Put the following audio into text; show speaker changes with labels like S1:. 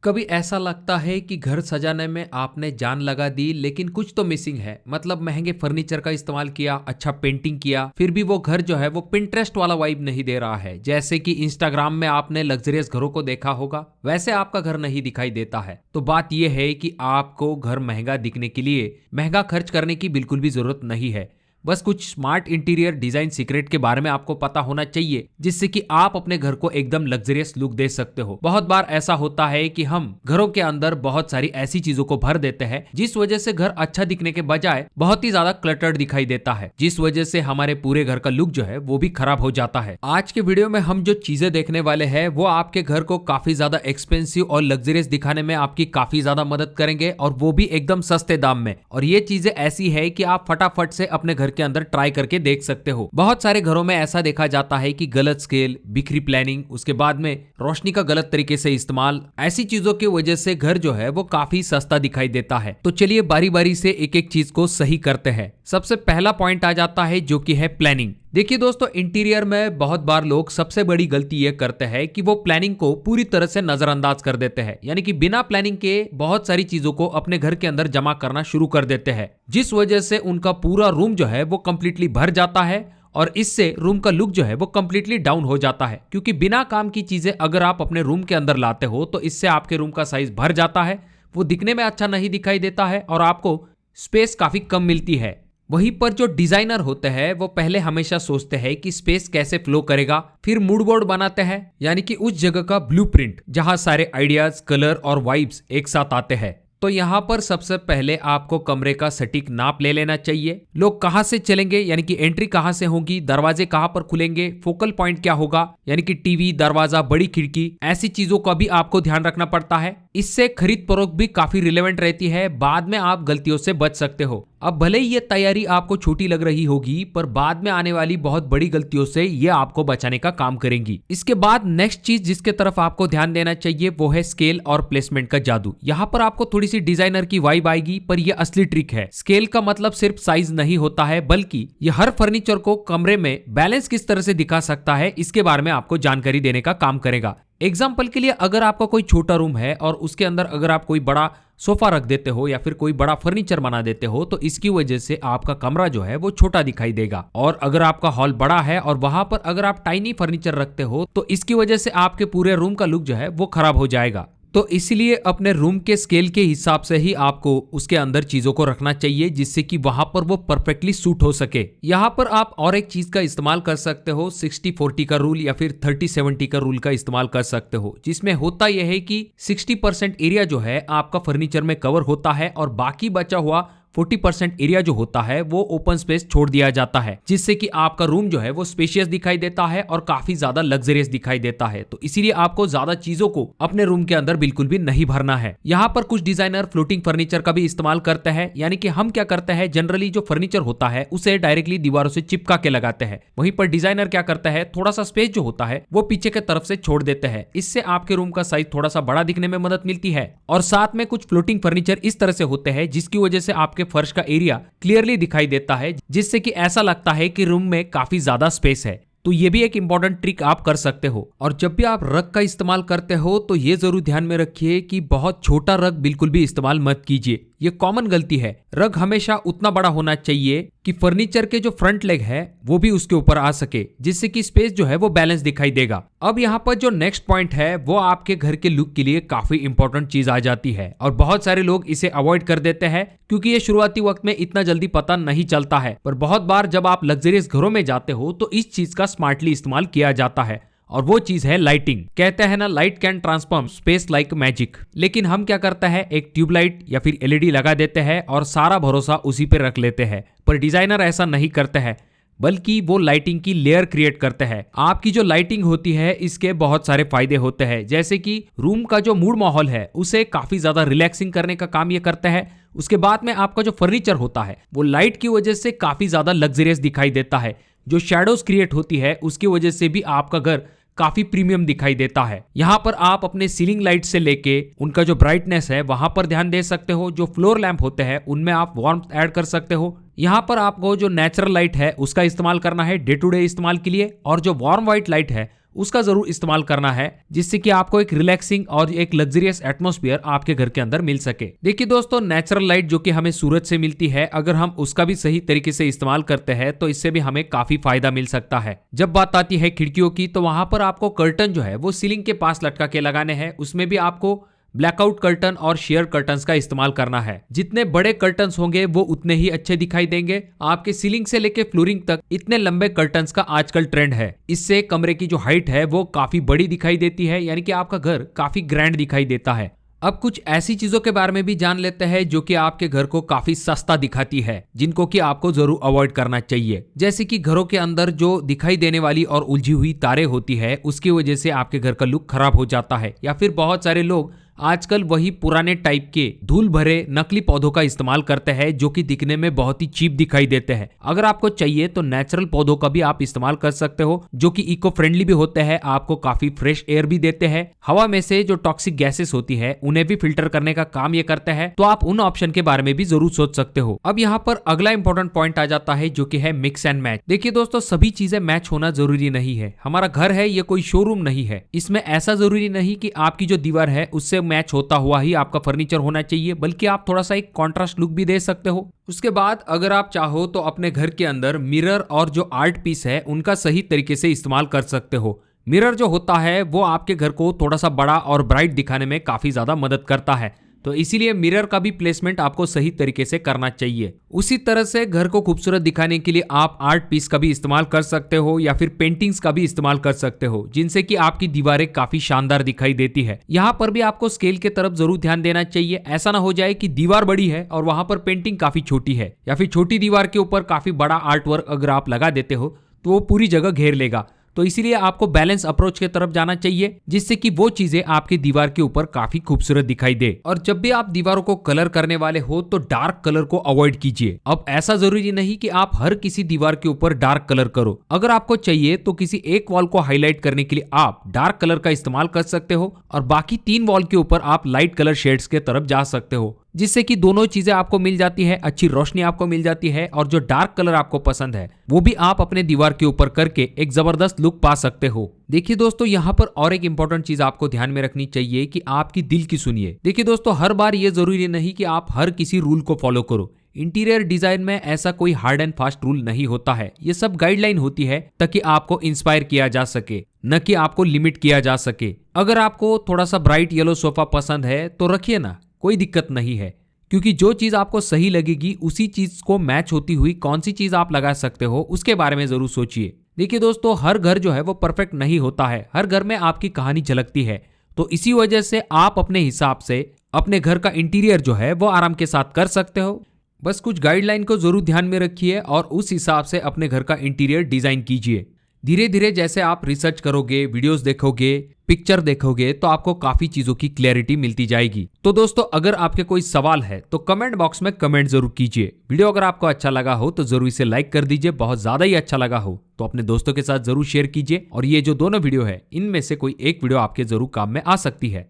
S1: कभी ऐसा लगता है कि घर सजाने में आपने जान लगा दी लेकिन कुछ तो मिसिंग है। मतलब महंगे फर्नीचर का इस्तेमाल किया, अच्छा पेंटिंग किया, फिर भी वो घर जो है वो पिंटरेस्ट वाला वाइब नहीं दे रहा है। जैसे कि इंस्टाग्राम में आपने लग्जरियस घरों को देखा होगा, वैसे आपका घर नहीं दिखाई देता है। तो बात यह है कि आपको घर महंगा दिखने के लिए महंगा खर्च करने की बिल्कुल भी जरूरत नहीं है। बस कुछ स्मार्ट इंटीरियर डिजाइन सीक्रेट के बारे में आपको पता होना चाहिए, जिससे कि आप अपने घर को एकदम लग्जरियस लुक दे सकते हो। बहुत बार ऐसा होता है कि हम घरों के अंदर बहुत सारी ऐसी चीजों को भर देते हैं जिस वजह से घर अच्छा दिखने के बजाय बहुत ही ज्यादा क्लटर्ड दिखाई देता है, जिस वजह से हमारे पूरे घर का लुक जो है वो भी खराब हो जाता है। आज के वीडियो में हम जो चीजें देखने वाले हैं वो आपके घर को काफी ज्यादा एक्सपेंसिव और लग्जरियस दिखाने में आपकी काफी ज्यादा मदद करेंगे, और वो भी एकदम सस्ते दाम में। और ये चीजें ऐसी है कि आप फटाफट से अपने घर के अंदर ट्राई करके देख सकते हो। बहुत सारे घरों में ऐसा देखा जाता है कि गलत स्केल, बिखरी प्लानिंग, उसके बाद में रोशनी का गलत तरीके से इस्तेमाल, ऐसी चीजों की वजह से घर जो है वो काफी सस्ता दिखाई देता है। तो चलिए बारी बारी से एक एक चीज को सही करते हैं। सबसे पहला पॉइंट आ जाता है जो कि है प्लानिंग। देखिए दोस्तों, इंटीरियर में बहुत बार लोग सबसे बड़ी गलती ये करते हैं कि वो प्लानिंग को पूरी तरह से नजरअंदाज कर देते हैं, यानी कि बिना प्लानिंग के बहुत सारी चीजों को अपने घर के अंदर जमा करना शुरू कर देते हैं, जिस वजह से उनका पूरा रूम जो है वो कंप्लीटली भर जाता है। और इससे रूम का लुक जो है वो कंप्लीटली डाउन हो जाता है, क्योंकि बिना काम की चीजें अगर आप अपने रूम के अंदर लाते हो तो इससे आपके रूम का साइज भर जाता है, वो दिखने में अच्छा नहीं दिखाई देता है और आपको स्पेस काफी कम मिलती है। वहीं पर जो डिजाइनर होते हैं वो पहले हमेशा सोचते हैं कि स्पेस कैसे फ्लो करेगा, फिर मूड बोर्ड बनाते हैं, यानी कि उस जगह का ब्लूप्रिंट जहां सारे आइडियाज, कलर और वाइब्स एक साथ आते हैं। तो यहाँ पर सबसे पहले आपको कमरे का सटीक नाप ले लेना चाहिए। लोग कहाँ से चलेंगे, यानी कि एंट्री कहाँ से होगी, दरवाजे कहाँ पर खुलेंगे, फोकल पॉइंट क्या होगा, यानी कि टीवी, दरवाजा, बड़ी खिड़की, ऐसी चीजों का भी आपको ध्यान रखना पड़ता है। इससे खरीद फरोख्त भी काफी रिलेवेंट रहती है, बाद में आप गलतियों से बच सकते हो। अब भले ही ये तैयारी आपको छोटी लग रही होगी, पर बाद में आने वाली बहुत बड़ी गलतियों से ये आपको बचाने का काम करेंगी। इसके बाद नेक्स्ट चीज जिसके तरफ आपको ध्यान देना चाहिए वो है स्केल और प्लेसमेंट का जादू। यहाँ पर आपको थोड़ी सी डिजाइनर की वाइब आएगी, पर यह असली ट्रिक है। स्केल का मतलब सिर्फ साइज नहीं होता है, बल्कि यह हर फर्नीचर को कमरे में बैलेंस किस तरह से दिखा सकता है इसके बारे में आपको जानकारी देने का काम करेगा। एग्जाम्पल के लिए, अगर आपका कोई छोटा रूम है और उसके अंदर अगर आप कोई बड़ा सोफा रख देते हो या फिर कोई बड़ा फर्नीचर बना देते हो तो इसकी वजह से आपका कमरा जो है वो छोटा दिखाई देगा। और अगर आपका हॉल बड़ा है और वहां पर अगर आप टाइनी फर्नीचर रखते हो तो इसकी वजह से आपके पूरे रूम का लुक जो है वो खराब हो जाएगा। तो इसलिए अपने रूम के स्केल के हिसाब से ही आपको उसके अंदर चीजों को रखना चाहिए, जिससे कि वहां पर वो परफेक्टली सूट हो सके। यहाँ पर आप और एक चीज का इस्तेमाल कर सकते हो, 60-40 का रूल या फिर 30-70 का रूल का इस्तेमाल कर सकते हो, जिसमें होता यह है कि 60% एरिया जो है आपका फर्नीचर में कवर होता है और बाकी बचा हुआ 40% एरिया जो होता है वो ओपन स्पेस छोड़ दिया जाता है, जिससे कि आपका रूम जो है वो स्पेशियस दिखाई देता है और काफी ज्यादा लग्जरियस दिखाई देता है। तो इसीलिए आपको ज्यादा चीजों को अपने रूम के अंदर बिल्कुल भी नहीं भरना है। यहाँ पर कुछ डिजाइनर फ्लोटिंग फर्नीचर का भी इस्तेमाल करते हैं, यानी कि हम क्या करते हैं, जनरली जो फर्नीचर होता है उसे डायरेक्टली दीवारों से चिपका के लगाते हैं। वहीं पर डिजाइनर क्या करता है, थोड़ा सा स्पेस जो होता है वो पीछे के तरफ से छोड़ देते हैं। इससे आपके रूम का साइज थोड़ा सा बड़ा दिखने में मदद मिलती है। और साथ में कुछ फ्लोटिंग फर्नीचर इस तरह से होते हैं जिसकी वजह से आपके फर्श का एरिया क्लियरली दिखाई देता है, जिससे कि ऐसा लगता है कि रूम में काफी ज्यादा स्पेस है। तो ये भी एक इंपॉर्टेंट ट्रिक आप कर सकते हो। और जब भी आप रग का इस्तेमाल करते हो तो ये जरूर ध्यान में रखिए कि बहुत छोटा रग बिल्कुल भी इस्तेमाल मत कीजिए, ये कॉमन गलती है। रग हमेशा उतना बड़ा होना चाहिए कि फर्नीचर के जो फ्रंट लेग है वो भी उसके ऊपर आ सके, जिससे कि स्पेस जो है वो बैलेंस दिखाई देगा। अब यहाँ पर जो नेक्स्ट पॉइंट है वो आपके घर के लुक के लिए काफी इंपॉर्टेंट चीज आ जाती है, और बहुत सारे लोग इसे अवॉइड कर देते हैं क्योंकि ये शुरुआती वक्त में इतना जल्दी पता नहीं चलता है। पर बहुत बार जब आप लग्जरियस घरों में जाते हो तो इस चीज का स्मार्टली इस्तेमाल किया जाता है, और वो चीज है लाइटिंग। कहते हैं ना, light can transform space like magic. लेकिन हम क्या करते हैं, एक ट्यूबलाइट या फिर एलईडी लगा देते हैं और सारा भरोसा उसी पे रख लेते हैं। पर डिजाइनर ऐसा नहीं करते हैं, बल्कि वो लाइटिंग की लेयर क्रिएट करते हैं। आपकी जो लाइटिंग होती है इसके बहुत सारे फायदे होते हैं, जैसे कि रूम का जो मूड माहौल है उसे काफी ज्यादा रिलैक्सिंग करने का काम ये करते हैं। उसके बाद में आपका जो फर्नीचर होता है वो लाइट की वजह से काफी ज्यादा लग्जरियस दिखाई देता है। जो शैडोज क्रिएट होती है उसकी वजह से भी आपका घर काफी प्रीमियम दिखाई देता है। यहाँ पर आप अपने सीलिंग लाइट से लेके उनका जो ब्राइटनेस है वहां पर ध्यान दे सकते हो। जो फ्लोर लैंप होते हैं उनमें आप वार्मथ ऐड कर सकते हो। यहाँ पर आपको जो नेचुरल लाइट है उसका इस्तेमाल करना है डे टू डे इस्तेमाल के लिए, और जो वार्म व्हाइट लाइट है उसका जरूर इस्तेमाल करना है, जिससे कि आपको एक रिलैक्सिंग और एक लग्जरियस एटमॉस्फेयर आपके घर के अंदर मिल सके। देखिए दोस्तों, नेचुरल लाइट जो कि हमें सूरज से मिलती है, अगर हम उसका भी सही तरीके से इस्तेमाल करते हैं तो इससे भी हमें काफी फायदा मिल सकता है। जब बात आती है खिड़कियों की, तो वहां पर आपको कर्टन जो है वो सीलिंग के पास लटका के लगाने हैं। उसमें भी आपको ब्लैकआउट कर्टन और शेयर कर्टन्स का इस्तेमाल करना है। जितने बड़े कर्टन्स होंगे वो उतने ही अच्छे दिखाई देंगे। आपके सीलिंग से लेके फ्लोरिंग तक इतने लंबे कर्टन्स का आजकल ट्रेंड है। इससे कमरे की जो हाइट है वो काफी बड़ी दिखाई देती है, यानी कि आपका घर काफी ग्रैंड दिखाई देता है। अब कुछ ऐसी चीजों के बारे में भी जान लेते हैं जो कि आपके घर को काफी सस्ता दिखाती है, जिनको कि आपको जरूर अवॉइड करना चाहिए। जैसे कि घरों के अंदर जो दिखाई देने वाली और उलझी हुई तारें होती है, उसकी वजह से आपके घर का लुक खराब हो जाता है। या फिर बहुत सारे लोग आजकल वही पुराने टाइप के धूल भरे नकली पौधों का इस्तेमाल करते हैं, जो कि दिखने में बहुत ही चीप दिखाई देते हैं। अगर आपको चाहिए तो नेचुरल पौधों का भी आप इस्तेमाल कर सकते हो, जो कि इको फ्रेंडली भी होते हैं, आपको काफी फ्रेश एयर भी देते हैं। हवा में से जो टॉक्सिक गैसेस होती है उन्हें भी फिल्टर करने का काम ये करते हैं। तो आप उन ऑप्शन के बारे में भी जरूर सोच सकते हो। अब यहाँ पर अगला इंपॉर्टेंट पॉइंट आ जाता है, जो कि है मिक्स एंड मैच। देखिए दोस्तों, सभी चीजें मैच होना जरूरी नहीं है। हमारा घर है, ये कोई शोरूम नहीं है। इसमें ऐसा जरूरी नहीं कि आपकी जो दीवार है उससे मैच होता हुआ ही आपका फर्नीचर होना चाहिए, बल्कि आप थोड़ा सा एक कॉन्ट्रास्ट लुक भी दे सकते हो। उसके बाद अगर आप चाहो तो अपने घर के अंदर मिरर और जो आर्ट पीस है उनका सही तरीके से इस्तेमाल कर सकते हो। मिरर जो होता है वो आपके घर को थोड़ा सा बड़ा और ब्राइट दिखाने में काफी ज्यादा मदद करता है, तो इसीलिए मिरर का भी प्लेसमेंट आपको सही तरीके से करना चाहिए। उसी तरह से घर को खूबसूरत दिखाने के लिए आप आर्ट पीस का भी इस्तेमाल कर सकते हो, या फिर पेंटिंग्स का भी इस्तेमाल कर सकते हो, जिनसे कि आपकी दीवारें काफी शानदार दिखाई देती है। यहाँ पर भी आपको स्केल की तरफ जरूर ध्यान देना चाहिए। ऐसा ना हो जाए कि दीवार बड़ी है और वहां पर पेंटिंग काफी छोटी है, या फिर छोटी दीवार के ऊपर काफी बड़ा आर्ट वर्क अगर आप लगा देते हो तो वो पूरी जगह घेर लेगा। तो इसीलिए आपको बैलेंस अप्रोच की तरफ जाना चाहिए, जिससे कि वो चीजें आपकी दीवार के ऊपर काफी खूबसूरत दिखाई दे। और जब भी आप दीवारों को कलर करने वाले हो तो डार्क कलर को अवॉइड कीजिए। अब ऐसा जरूरी नहीं कि आप हर किसी दीवार के ऊपर डार्क कलर करो। अगर आपको चाहिए तो किसी एक वॉल को हाईलाइट करने के लिए आप डार्क कलर का इस्तेमाल कर सकते हो, और बाकी 3 वॉल के ऊपर आप लाइट कलर शेड्स के तरफ जा सकते हो, जिससे कि दोनों चीजें आपको मिल जाती है, अच्छी रोशनी आपको मिल जाती है, और जो डार्क कलर आपको पसंद है वो भी आप अपने दीवार के ऊपर करके एक जबरदस्त लुक पा सकते हो। देखिए दोस्तों, यहाँ पर और एक इंपॉर्टेंट चीज आपको ध्यान में रखनी चाहिए कि आपकी दिल की सुनिए। देखिए दोस्तों, हर बार ये जरूरी नहीं कि आप हर किसी रूल को फॉलो करो। इंटीरियर डिजाइन में ऐसा कोई हार्ड एंड फास्ट रूल नहीं होता है। ये सब गाइडलाइन होती है ताकि आपको इंस्पायर किया जा सके, न कि आपको लिमिट किया जा सके। अगर आपको थोड़ा सा ब्राइट येलो सोफा पसंद है तो रखिए ना, कोई दिक्कत नहीं है, क्योंकि जो चीज आपको सही लगेगी उसी चीज को मैच होती हुई कौन सी चीज आप लगा सकते हो उसके बारे में जरूर सोचिए। देखिए दोस्तों, हर घर जो है वो परफेक्ट नहीं होता है। हर घर में आपकी कहानी झलकती है, तो इसी वजह से आप अपने हिसाब से अपने घर का इंटीरियर जो है वो आराम के साथ कर सकते हो। बस कुछ गाइडलाइन को जरूर ध्यान में रखिए और उस हिसाब से अपने घर का इंटीरियर डिजाइन कीजिए। धीरे धीरे जैसे आप रिसर्च करोगे, वीडियोस देखोगे, पिक्चर देखोगे, तो आपको काफी चीजों की क्लैरिटी मिलती जाएगी। तो दोस्तों, अगर आपके कोई सवाल है तो कमेंट बॉक्स में कमेंट जरूर कीजिए। वीडियो अगर आपको अच्छा लगा हो तो जरूर इसे लाइक कर दीजिए। बहुत ज्यादा ही अच्छा लगा हो तो अपने दोस्तों के साथ जरूर शेयर कीजिए। और ये जो दोनों वीडियो है इनमें से कोई एक वीडियो आपके जरूर काम में आ सकती है।